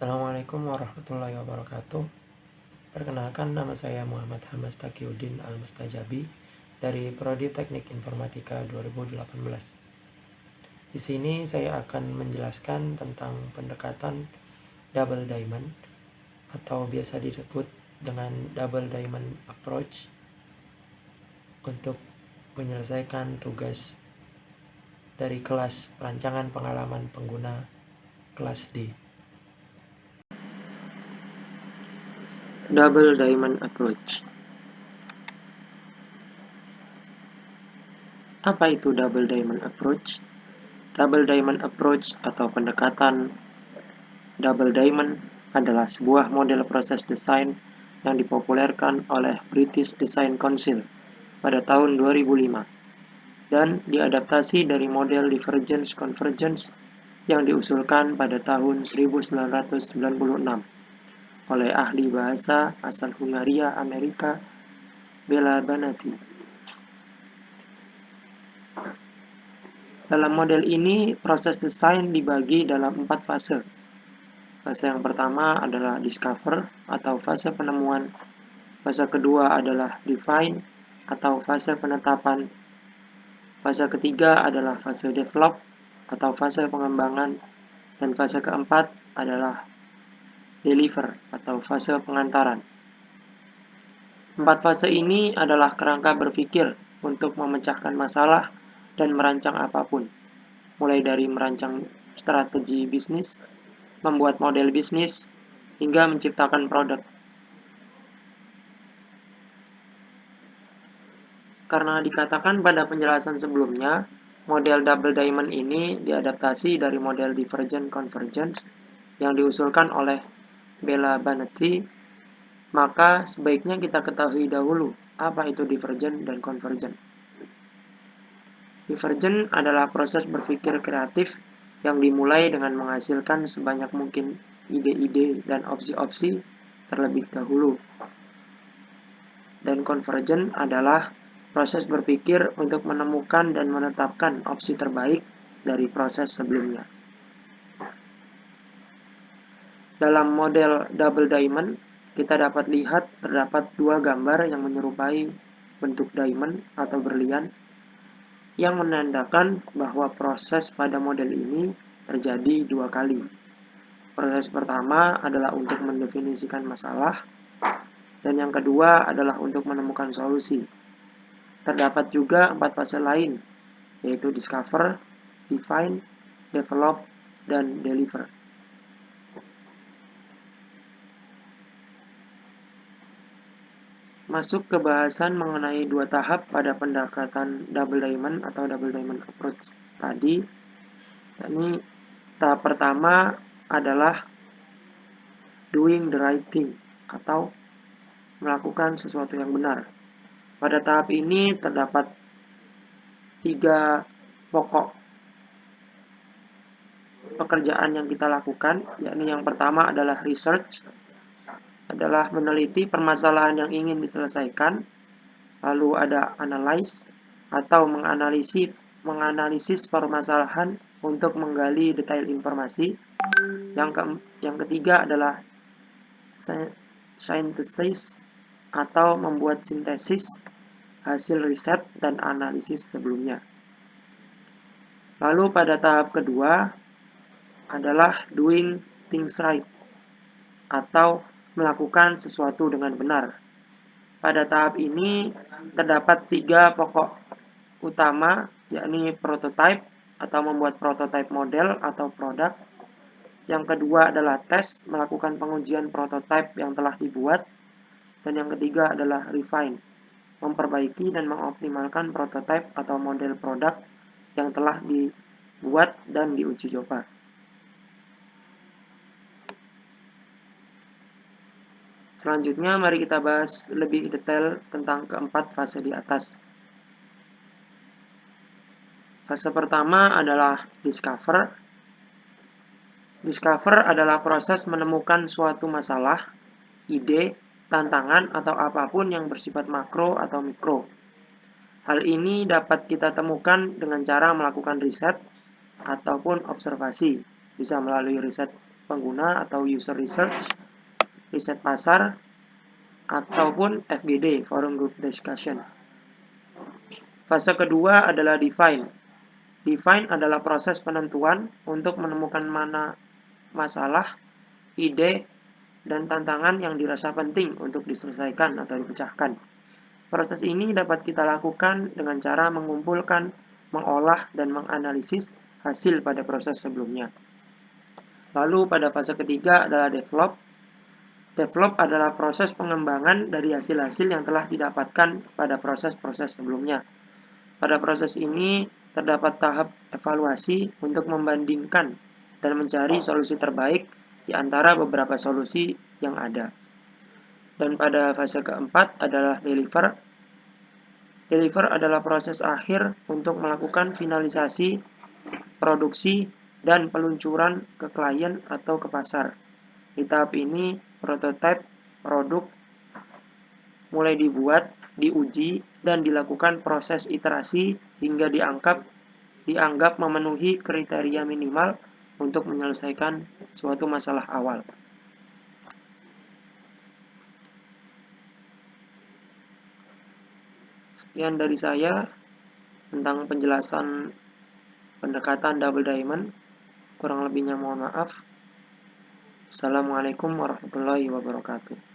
Assalamualaikum warahmatullahi wabarakatuh. Perkenalkan, nama saya Muhammad Hamas Takiuddin Al-Mustajabi dari Prodi Teknik Informatika 2018. Di sini saya akan menjelaskan tentang pendekatan Double Diamond atau biasa disebut dengan Double Diamond Approach untuk menyelesaikan tugas dari kelas rancangan pengalaman pengguna kelas D. Double Diamond Approach. Apa itu Double Diamond Approach? Double Diamond Approach atau pendekatan Double Diamond adalah sebuah model proses desain yang dipopulerkan oleh British Design Council pada tahun 2005 dan diadaptasi dari model Divergence Convergence yang diusulkan pada tahun 1996 oleh ahli bahasa asal Hungaria, Amerika, Béla Banati. Dalam model ini, proses desain dibagi dalam 4 fase. Fase yang pertama adalah discover atau fase penemuan. Fase kedua adalah define atau fase penetapan. Fase ketiga adalah fase develop atau fase pengembangan. Dan fase keempat adalah deliver atau fase pengantaran. 4 fase ini adalah kerangka berpikir untuk memecahkan masalah dan merancang apapun, mulai dari merancang strategi bisnis, membuat model bisnis, hingga menciptakan produk. Karena dikatakan pada penjelasan sebelumnya, model Double Diamond ini diadaptasi dari model Divergent Convergence yang diusulkan oleh Béla Banati, maka sebaiknya kita ketahui dahulu apa itu Divergent dan Convergent. Divergent adalah proses berpikir kreatif yang dimulai dengan menghasilkan sebanyak mungkin ide-ide dan opsi-opsi terlebih dahulu. Dan Convergent adalah proses berpikir untuk menemukan dan menetapkan opsi terbaik dari proses sebelumnya. Dalam model Double Diamond, kita dapat lihat terdapat 2 gambar yang menyerupai bentuk diamond atau berlian, yang menandakan bahwa proses pada model ini terjadi 2 kali. Proses pertama adalah untuk mendefinisikan masalah, dan yang kedua adalah untuk menemukan solusi. Terdapat juga 4 fase lain, yaitu discover, define, develop, dan deliver. Masuk ke bahasan mengenai 2 tahap pada pendekatan Double Diamond atau Double Diamond Approach tadi. Ini tahap pertama adalah doing the right thing atau melakukan sesuatu yang benar. Pada tahap ini terdapat 3 pokok pekerjaan yang kita lakukan, yakni yang pertama adalah research, adalah meneliti permasalahan yang ingin diselesaikan. Lalu ada analyze atau menganalisis permasalahan untuk menggali detail informasi. Yang ketiga adalah synthesis atau membuat sintesis hasil riset dan analisis sebelumnya. Lalu pada tahap kedua adalah doing things right atau melakukan sesuatu dengan benar. Pada tahap ini terdapat 3 pokok utama, yakni prototype atau membuat prototype model atau produk. Yang kedua adalah tes, melakukan pengujian prototype yang telah dibuat. Dan yang ketiga adalah refine, memperbaiki dan mengoptimalkan prototype atau model produk yang telah dibuat dan diuji coba. Selanjutnya, mari kita bahas lebih detail tentang keempat fase di atas. Fase pertama adalah discover. Discover adalah proses menemukan suatu masalah, ide, tantangan, atau apapun yang bersifat makro atau mikro. Hal ini dapat kita temukan dengan cara melakukan riset ataupun observasi, bisa melalui riset pengguna atau user research, riset pasar, ataupun FGD, forum group discussion. Fase kedua adalah define. Define adalah proses penentuan untuk menemukan mana masalah, ide, dan tantangan yang dirasa penting untuk diselesaikan atau dipecahkan. Proses ini dapat kita lakukan dengan cara mengumpulkan, mengolah, dan menganalisis hasil pada proses sebelumnya. Lalu pada fase ketiga adalah develop. Develop adalah proses pengembangan dari hasil-hasil yang telah didapatkan pada proses-proses sebelumnya. Pada proses ini terdapat tahap evaluasi untuk membandingkan dan mencari solusi terbaik di antara beberapa solusi yang ada. Dan pada fase keempat adalah deliver. Deliver adalah proses akhir untuk melakukan finalisasi, produksi, dan peluncuran ke klien atau ke pasar. Di tahap ini, prototipe produk mulai dibuat, diuji, dan dilakukan proses iterasi hingga dianggap memenuhi kriteria minimal untuk menyelesaikan suatu masalah awal. Sekian dari saya tentang penjelasan pendekatan double diamond. Kurang lebihnya mohon maaf. Assalamualaikum warahmatullahi wabarakatuh.